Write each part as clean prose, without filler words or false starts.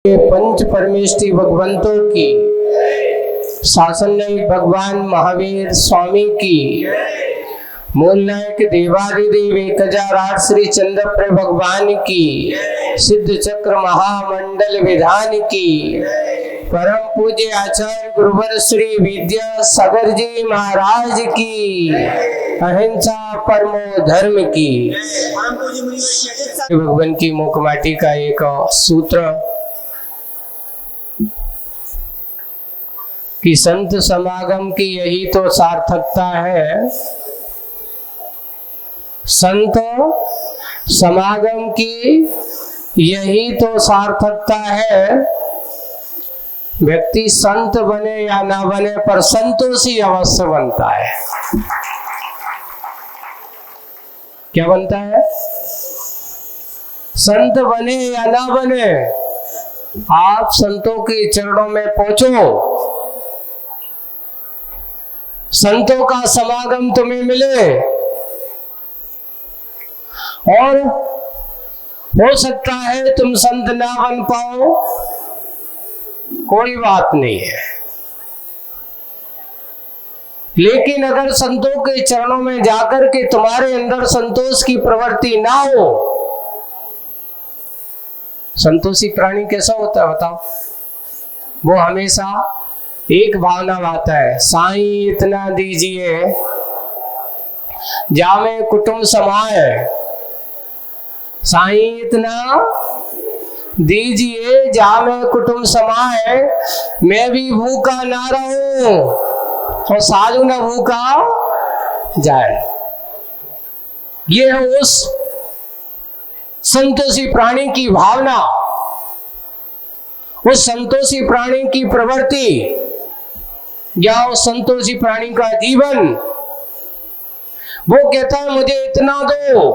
पंच परमेष्टि भगवंतों की, शासन नायक भगवान महावीर स्वामी की, मूल नायक देवादिदेव 1008 श्री चंद्रप्र भगवान की, सिद्ध चक्र महामंडल विधान की, परम पूज्य आचार्य गुरुवर श्री विद्यासागर जी महाराज की, अहिंसा परमो धर्म की। भगवान की मुखमाटी का एक सूत्र कि संत समागम की यही तो सार्थकता है। संत समागम की यही तो सार्थकता है। व्यक्ति संत बने या ना बने पर संतोषी अवश्य बनता है। क्या बनता है? संत बने या ना बने, आप संतों के चरणों में पहुंचो, संतों का समागम तुम्हें मिले, और हो सकता है तुम संत ना बन पाओ, कोई बात नहीं है। लेकिन अगर संतों के चरणों में जाकर के तुम्हारे अंदर संतोष की प्रवृत्ति ना हो, संतोषी प्राणी कैसा होता है बताओ? वो हमेशा एक भावना आता है, साईं इतना दीजिए जामे कुटुंब समाए, साईं इतना दीजिए जामे कुटुंब समाए, मैं भी भूखा ना रहूं और साधु ना भूखा जाए। ये है उस संतोषी प्राणी की भावना, उस संतोषी प्राणी की प्रवृत्ति या उस संतोषी प्राणी का जीवन। वो कहता है मुझे इतना दो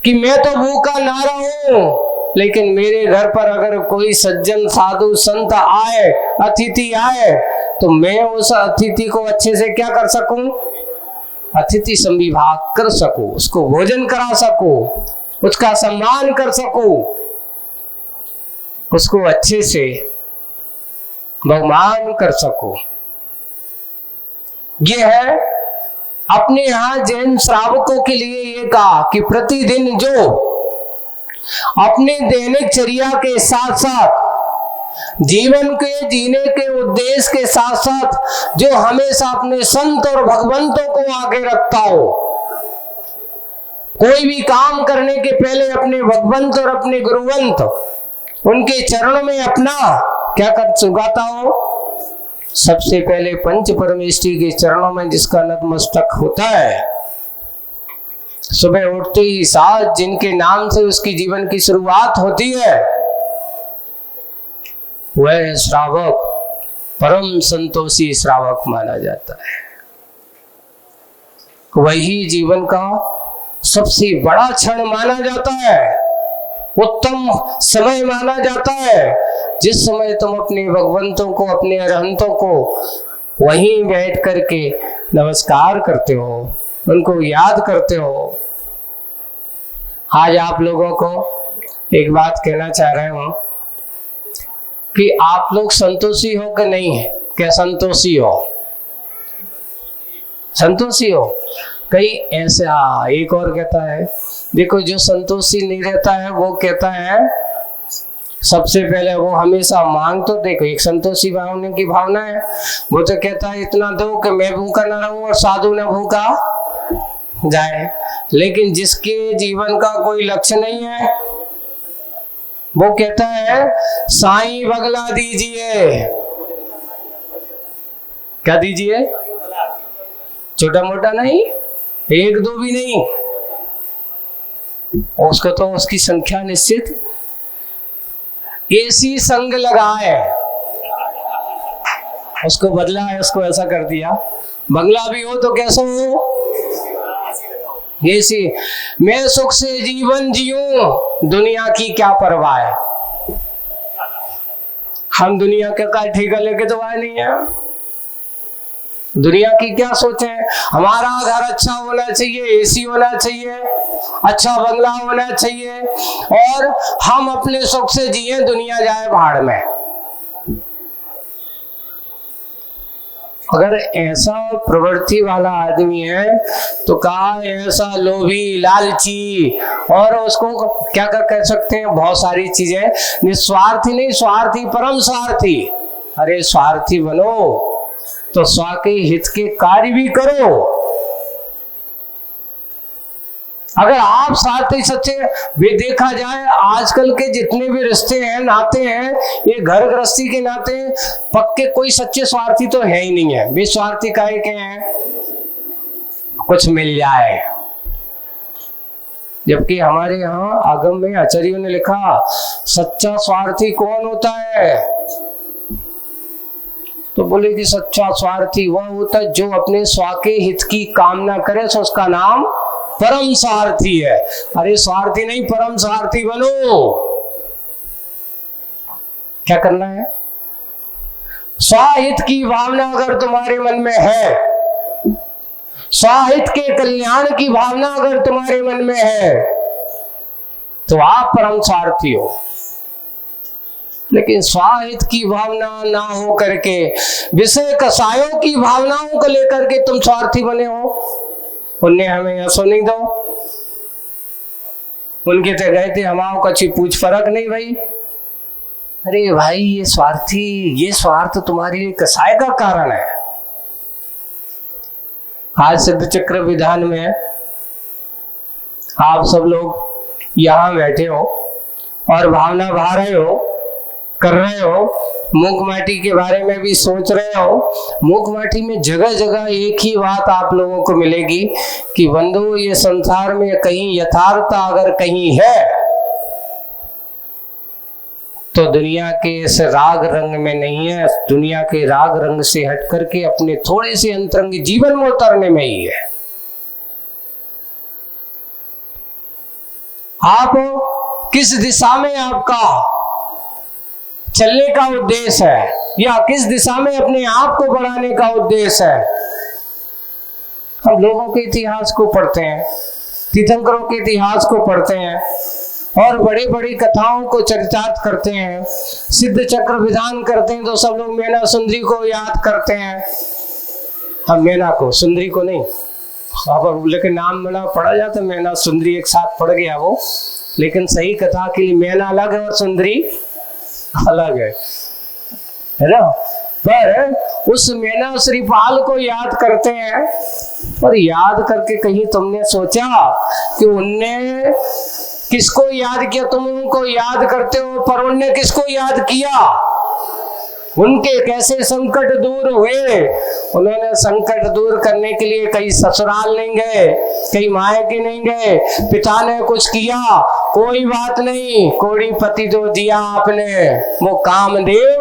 कि मैं तो भूखा ना रहूं, लेकिन मेरे घर पर अगर कोई सज्जन साधु संत आए, अतिथि आए, तो मैं उस अतिथि को अच्छे से क्या कर सकूं? अतिथि संविभाग कर सकूं, उसको भोजन करा सकूं, उसका सम्मान कर सकूं, उसको अच्छे से बहुमान कर सको। ये है अपने यहां जैन श्रावकों के लिए ये कहा कि प्रतिदिन जो अपने दैनिक चर्या के साथ साथ जीवन के जीने के उद्देश्य के साथ साथ जो हमेशा अपने संत और भगवंतों को आगे रखता हो, कोई भी काम करने के पहले अपने भगवंत और अपने गुरुवंत उनके चरणों में अपना क्या कर चुकाता हो? सबसे पहले पंच परमेष्टि के चरणों में जिसका नतमस्तक होता है, सुबह उठते ही साथ जिनके नाम से उसकी जीवन की शुरुआत होती है, वह श्रावक परम संतोषी श्रावक माना जाता है। वही जीवन का सबसे बड़ा क्षण माना जाता है, उत्तम समय माना जाता है, जिस समय तुम अपने भगवंतों को, अपने अरहंतों को वहीं बैठ करके नमस्कार करते हो, उनको याद करते हो। आज आप लोगों को एक बात कहना चाह रहे हूं कि आप लोग संतोषी हो कि नहीं है? क्या संतोषी हो? संतोषी हो? कई ऐसा एक और कहता है, देखो जो संतोषी नहीं रहता है वो कहता है सबसे पहले वो हमेशा मांग, तो देखो एक संतोषी भावना की भावना है, वो तो कहता है इतना दो कि मैं भूखा ना रहूं और साधु ना भूखा जाए। लेकिन जिसके जीवन का कोई लक्ष्य नहीं है, वो कहता है साईं बगला दीजिए। क्या दीजिए? छोटा मोटा नहीं, एक दो भी नहीं, उसको तो उसकी संख्या निश्चित। एसी संग लगाए, उसको बदला है, उसको ऐसा कर दिया। बंगला भी हो तो कैसा हो? एसी। मैं सुख से जीवन जीऊं, दुनिया की क्या परवाह है। हम दुनिया का ठेका लेके तो आए नहीं है। दुनिया की क्या सोचे हैं? हमारा घर अच्छा होना चाहिए, एसी होना चाहिए, अच्छा बंगला होना चाहिए, और हम अपने सुख से जिए, दुनिया जाए भाड़ में। अगर ऐसा प्रवृत्ति वाला आदमी है तो कहा ऐसा लोभी, लालची, और उसको क्या कह सकते हैं, बहुत सारी चीजें, निस्वार्थी नहीं, स्वार्थी, परम स्वार्थी। अरे स्वार्थी बनो तो स्व के हित के कार्य भी करो। अगर आप स्वार्थी सच्चे भी देखा जाए, आजकल के जितने भी रिश्ते हैं, नाते हैं, ये घर गृहस्थी के नाते पक्के कोई सच्चे स्वार्थी तो है ही नहीं है। बेस्वार्थी काहे के हैं? कुछ मिल जाए। जबकि हमारे यहाँ आगम में आचार्यों ने लिखा, सच्चा स्वार्थी कौन होता है? तो बोले कि सच्चा स्वार्थी वह होता है जो अपने स्व के हित की कामना करे, तो उसका नाम परम स्वार्थी है। अरे स्वार्थी नहीं, परम स्वार्थी बनो। क्या करना है? स्वहित की भावना अगर तुम्हारे मन में है, स्वहित के कल्याण की भावना अगर तुम्हारे मन में है, तो आप परम स्वार्थी हो। लेकिन स्वहित की भावना ना हो करके विषय कसायों की भावनाओं को लेकर के तुम स्वार्थी बने हो। उनने हमें ऐसा नहीं दो, उनके ते गए थे, हमारा कच्ची पूछ फर्क नहीं भाई। अरे भाई ये स्वार्थी, ये स्वार्थ तुम्हारे लिए कसाय का कारण है। आज सिद्ध चक्र विधान में आप सब लोग यहाँ बैठे हो और भावना भा रहे हो, कर रहे हो, मूक माटी के बारे में भी सोच रहे हो। मूक माटी में जगह जगह एक ही बात आप लोगों को मिलेगी कि बंधु, ये संसार में कहीं यथार्थता अगर कहीं है तो दुनिया के इस राग रंग में नहीं है, दुनिया के राग रंग से हट करके अपने थोड़े से अंतरंग जीवन में उतरने में ही है। आप किस दिशा में आपका चलने का उद्देश्य है, या किस दिशा में अपने आप को बढ़ाने का उद्देश्य है? हम लोगों के इतिहास को पढ़ते हैं, तीर्थंकरों के इतिहास को पढ़ते हैं, और बड़ी बड़ी कथाओं को चरितार्थ करते हैं, सिद्ध चक्र विधान करते हैं, तो सब लोग मेना सुंदरी को याद करते हैं। हम मेना को, सुंदरी को नहीं। अब लेकिन नाम बड़ा पढ़ा जाता, मेना सुंदरी एक साथ पढ़ गया वो, लेकिन सही कथा के लिए मेना अलग है और सुंदरी अलग है ना। पर उस मेना श्रीपाल को याद करते हैं, और याद करके कहीं तुमने सोचा कि उनने किसको याद किया? तुम उनको याद करते हो, पर उनने किसको याद किया? उनके कैसे संकट दूर हुए? उन्होंने संकट दूर करने के लिए कहीं ससुराल नहीं गए, कहीं मायके नहीं गए, पिता ने कुछ किया, कोई बात नहीं, कोड़ीपति जो दिया आपने वो कामदेव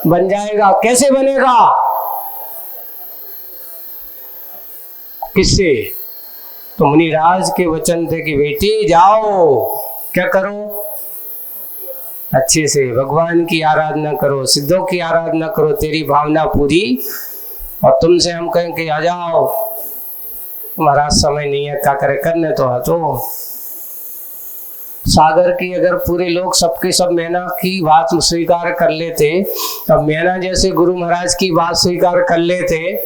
बन जाएगा। कैसे बनेगा? किससे? तो मुनिराज के वचन थे कि बेटी जाओ, क्या करो? अच्छे से भगवान की आराधना करो, सिद्धों की आराधना करो, तेरी भावना पूरी। और तुमसे हम कहें कि आ जाओ, तुम्हारा समय नहीं है, क्या करे, करने तो है। तो सागर की अगर पूरे लोग सबके सब मैना की बात स्वीकार कर लेते, अब मैना जैसे गुरु महाराज की बात स्वीकार कर लेते,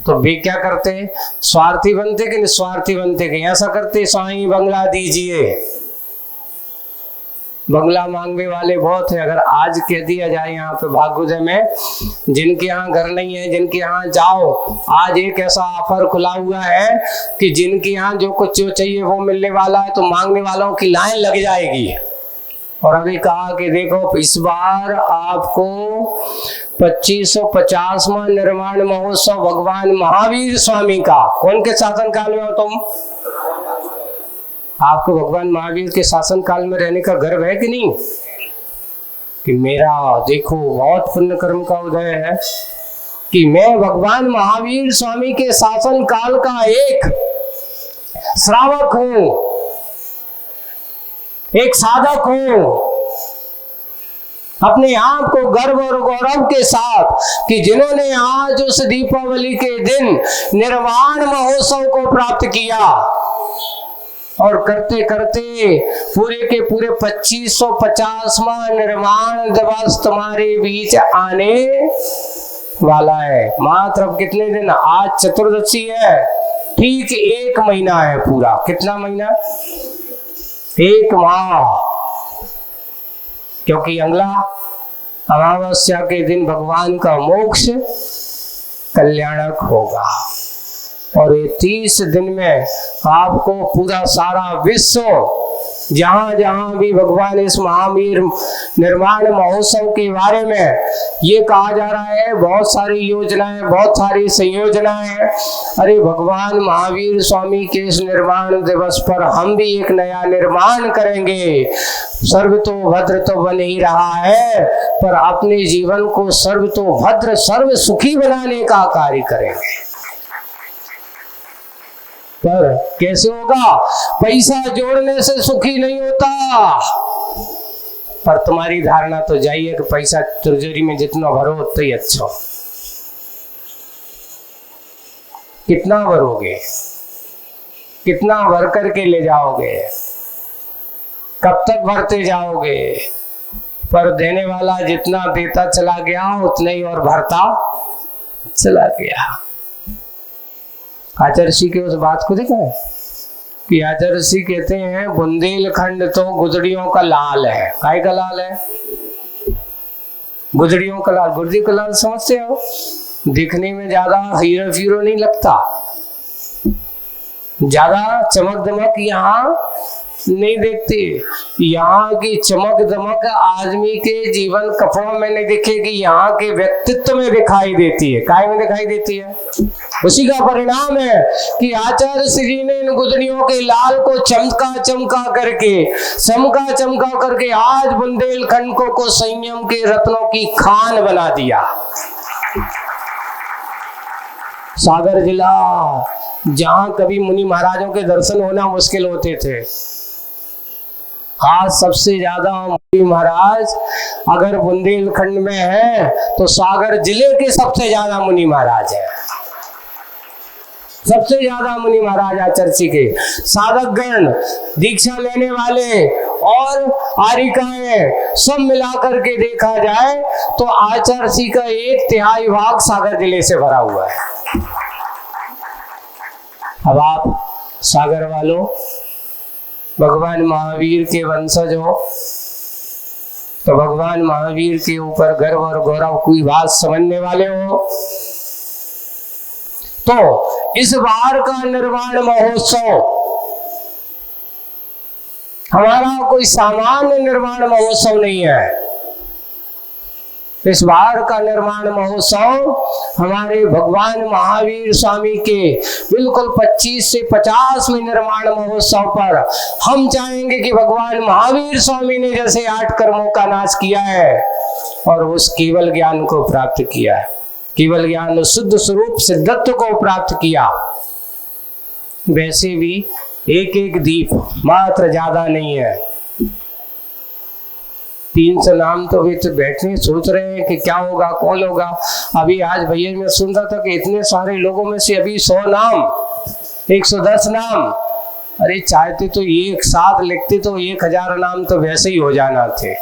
तो वे क्या करते? स्वार्थी बनते कि निस्वार्थी बनते? कि ऐसा करते, स्वाई बंगला दीजिए। बंगला मांगने वाले बहुत है। अगर आज कह दिया जाए यहाँ पे भागुदय में, जिनके यहाँ घर नहीं है, जिनके यहाँ जाओ, आज एक ऐसा ऑफर खुला हुआ है कि जिनके यहाँ जो कुछ जो चाहिए वो मिलने वाला है, तो मांगने वालों की लाइन लग जाएगी। और अभी कहा कि देखो इस बार आपको 2550वां निर्माण महोत्सव भगवान महावीर स्वामी का, कौन के शासन काल में हो तुम? आपको भगवान महावीर के शासन काल में रहने का गर्व है कि नहीं? कि मेरा देखो बहुत पुण्य कर्म का उदय है कि मैं भगवान महावीर स्वामी के शासन काल का एक श्रावक हूं, एक साधक हूं। अपने आप को गर्व और गौरव के साथ कि जिन्होंने आज उस दीपावली के दिन निर्वाण महोत्सव को प्राप्त किया, और करते करते पूरे के पूरे 2550वां निर्वाण दिवस तुम्हारे बीच आने वाला है। मात्र अब कितने दिन, आज चतुर्दशी है, ठीक 1 महीना है पूरा। कितना महीना? 1 माह। क्योंकि अगला अमावस्या के दिन भगवान का मोक्ष कल्याणक होगा, और ये 30 दिन में आपको पूरा सारा विश्व, जहां जहां भी भगवान इस महावीर निर्वाण महोत्सव के बारे में ये कहा जा रहा है, बहुत सारी योजनाएं, बहुत सारी संयोजनाएं हैं। अरे भगवान महावीर स्वामी के इस निर्वाण दिवस पर हम भी एक नया निर्माण करेंगे। सर्व तो भद्र तो बन ही रहा है, पर अपने जीवन को सर्व तो भद्र सर्व सुखी बनाने का कार्य करेंगे। पर कैसे होगा? पैसा जोड़ने से सुखी नहीं होता। पर तुम्हारी धारणा तो जाइए कि पैसा तिजोरी में जितना भरो उतना ही अच्छा। कितना भरोगे? कितना भर करके ले जाओगे? कब तक भरते जाओगे? पर देने वाला जितना देता चला गया उतना ही और भरता चला गया। आचार्य ऋषि के उस बात को देखा है कि आचार्य ऋषि कहते हैं बुंदेलखंड तो गुदड़ियों का लाल है। काय का लाल है? गुदड़ियों का लाल। गुर्दी का लाल समझते हो? दिखने में ज्यादा हीरो फीरो नहीं लगता, ज्यादा चमक दमक यहाँ नहीं देखती। यहाँ की चमक दमक आदमी के जीवन कपड़ों में नहीं दिखेगी, यहाँ के व्यक्तित्व में दिखाई देती है। काय में दिखाई देती है? उसी का परिणाम है कि आचार्य श्री ने इन गुदड़ियों के लाल को चमका चमका करके आज बुंदेलखंड को संयम के रत्नों की खान बना दिया। सागर जिला, जहां कभी मुनि महाराजों के दर्शन होना मुश्किल होते थे, आज सबसे ज्यादा मुनि महाराज अगर बुंदेलखंड में है तो सागर जिले के सबसे ज्यादा मुनि महाराज है। सबसे ज्यादा मुनि महाराज आचार्य के साधक गण, दीक्षा लेने वाले और आरिकाएं सब मिलाकर के देखा जाए तो आचार्य का 1/3 भाग सागर जिले से भरा हुआ है। अब आप सागर वालों, भगवान महावीर के वंशज हो तो भगवान महावीर के ऊपर गर्व और गौरव की बात समझने वाले हो, तो इस बार का निर्वाण महोत्सव हमारा कोई सामान्य निर्वाण महोत्सव नहीं है। इस बार का निर्वाण महोत्सव हमारे भगवान महावीर स्वामी के बिल्कुल 25 से 50वें निर्वाण महोत्सव पर हम चाहेंगे कि भगवान महावीर स्वामी ने जैसे 8 कर्मों का नाश किया है और उस केवल ज्ञान को प्राप्त किया है, केवल ज्ञान शुद्ध स्वरूप सिद्धत्व को प्राप्त किया, वैसे भी एक एक दीप, मात्र ज्यादा नहीं है। 300 नाम तो वे तो बैठने सोच रहे हैं कि क्या होगा, कौन होगा। अभी आज भैया मैं सुन रहा था कि इतने सारे लोगों में से अभी 100 नाम, 110 नाम, अरे चाहते तो एक साथ लिखते तो 1000 नाम तो वैसे ही हो जाना थे।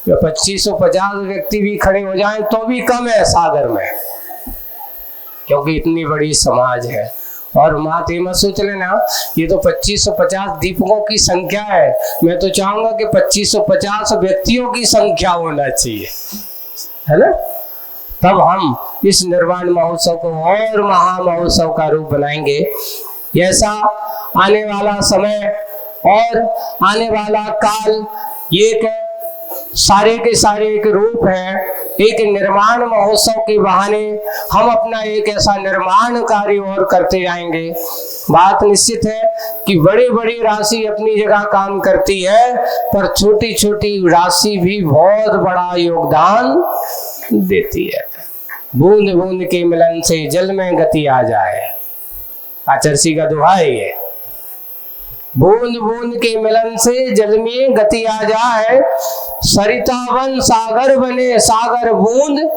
2550 व्यक्ति भी खड़े हो जाएं तो भी कम है सागर में, क्योंकि इतनी बड़ी समाज है। और मात मत सोच लेना ये तो 2550 दीपकों की संख्या है, मैं तो चाहूंगा कि 2550 व्यक्तियों की संख्या होना चाहिए, है ना। तब हम इस निर्वाण महोत्सव को और महा महोत्सव का रूप बनाएंगे। ऐसा आने वाला समय और आने वाला काल ये सारे के सारे एक रूप है। एक निर्माण महोत्सव के बहाने हम अपना एक ऐसा निर्माण कार्य और करते जाएंगे। बात निश्चित है कि बड़ी बड़ी राशि अपनी जगह काम करती है, पर छोटी छोटी राशि भी बहुत बड़ा योगदान देती है। बूंद बूंद के मिलन से जल में गति आ जाए, आचार्य का दोहा है ये। बूंद बूंद के मिलन से जल में गति आ जाए, सरिता बन सागर बने, सागर बूंद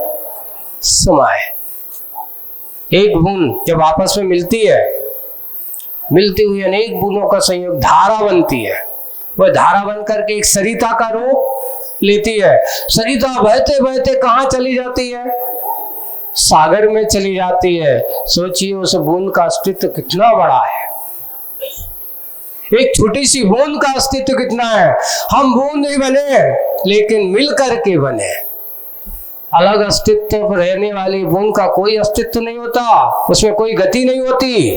समाए। एक बूंद जब आपस में मिलती है, मिलती हुई अनेक बूंदों का संयोग धारा बनती है। वह धारा बनकर के एक सरिता का रूप लेती है। सरिता बहते बहते कहाँ चली जाती है? सागर में चली जाती है। सोचिए उस बूंद का अस्तित्व कितना बड़ा है। एक छोटी सी बूंद का अस्तित्व कितना है। हम बूंद ही बने लेकिन मिल करके बने। अलग अस्तित्व पर रहने वाली बूंद का कोई अस्तित्व नहीं होता, उसमें कोई गति नहीं होती।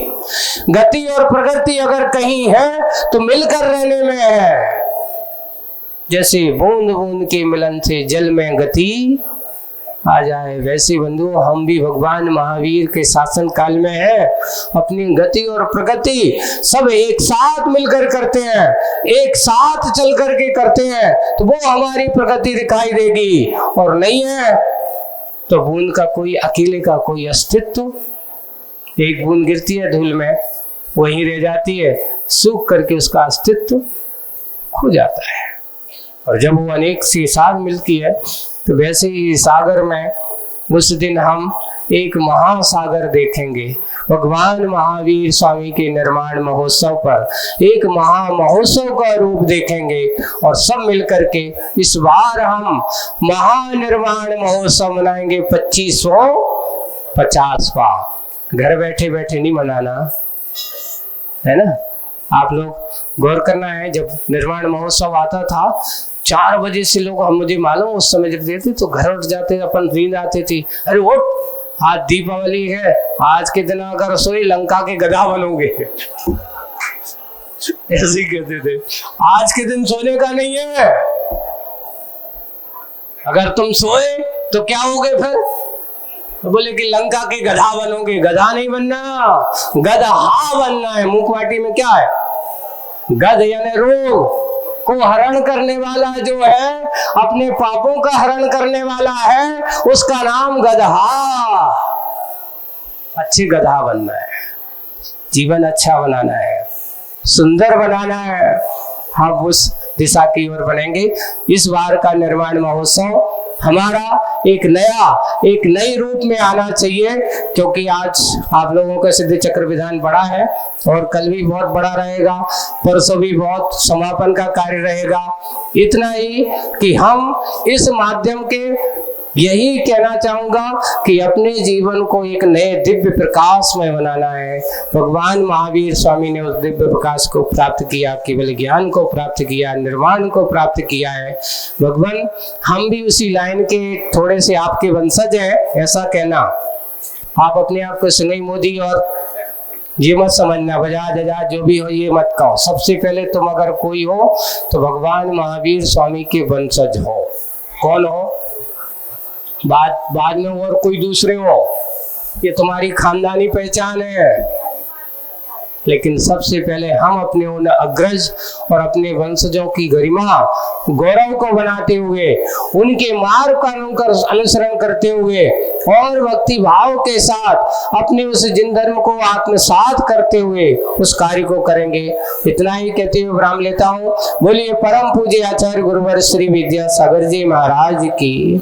गति और प्रगति अगर कहीं है तो मिलकर रहने में है। जैसे बूंद बूंद के मिलन से जल में गति आ जाए, वैसे बंधुओं हम भी भगवान महावीर के शासन काल में है। अपनी गति और प्रगति सब एक साथ मिलकर करते हैं, एक साथ चल करके करते हैं, तो वो हमारी प्रगति दिखाई देगी। और नहीं है तो बूंद का कोई अकेले का कोई अस्तित्व, एक बूंद गिरती है धूल में, वहीं रह जाती है, सूख करके उसका अस्तित्व खो जाता है। और जब वो अनेक सी साथ मिलती है तो वैसे ही सागर में उस दिन हम एक महासागर देखेंगे। भगवान महावीर स्वामी के निर्माण महोत्सव पर एक महामहोत्सव का रूप देखेंगे। और सब मिलकर के इस बार हम महानिर्वाण महोत्सव मनाएंगे 2550वां। घर बैठे बैठे नहीं मनाना है ना। आप लोग गौर करना है, जब निर्वाण महोत्सव आता था 4 बजे से लोग, हम मुझे मालूम उस समय जब देते तो घर उठ जाते, अपन नींद आती थी, अरे उठ आज दीपावली है, आज के दिन अगर सोए लंका के गधा बनोगे ऐसे ही कहते थे। आज के दिन सोने का नहीं है, अगर तुम सोए तो क्या होगे फिर? तो बोले कि लंका के गधा बनोगे। गधा नहीं बनना, गदहा बनना है। मुखवाटी में क्या है? गध यानी रोग को हरण करने वाला जो है, अपने पापों का हरण करने वाला है, उसका नाम गदहा। अच्छे गदहा बनना है, जीवन अच्छा बनाना है, सुंदर बनाना है। हम उस दिशा की ओर बढ़ेंगे। इस बार का निर्वाण महोत्सव हमारा एक नई रूप में आना चाहिए, क्योंकि आज आप लोगों का सिद्ध चक्र विधान बड़ा है और कल भी बहुत बड़ा रहेगा, परसों भी बहुत समापन का कार्य रहेगा। इतना ही कि हम इस माध्यम के यही कहना चाहूंगा कि अपने जीवन को एक नए दिव्य प्रकाश में बनाना है। भगवान महावीर स्वामी ने उस दिव्य प्रकाश को प्राप्त किया, केवल ज्ञान को प्राप्त किया, निर्वाण को प्राप्त किया है। भगवान हम भी उसी लाइन के थोड़े से आपके वंशज हैं, ऐसा कहना। आप अपने आप को सुनील मोदी और ये मत समझना, बजाज आजाद जो भी हो ये मत कहो। सबसे पहले तुम अगर कोई हो तो भगवान महावीर स्वामी के वंशज हो। कौन हो? बाद में और कोई दूसरे हो, ये तुम्हारी खानदानी पहचान है। लेकिन सबसे पहले हम अपने उन अग्रज और अपने वंशजों की गरिमा गौरव को बनाते हुए, उनके मार्ग का अनुसरण करते हुए और भक्ति भाव के साथ अपने उस जिन धर्म को आत्मसात करते हुए उस कार्य को करेंगे। इतना ही कहते हुए विराम लेता हूँ। बोलिए परम पूज्य आचार्य गुरुवर श्री विद्यासागर जी महाराज की।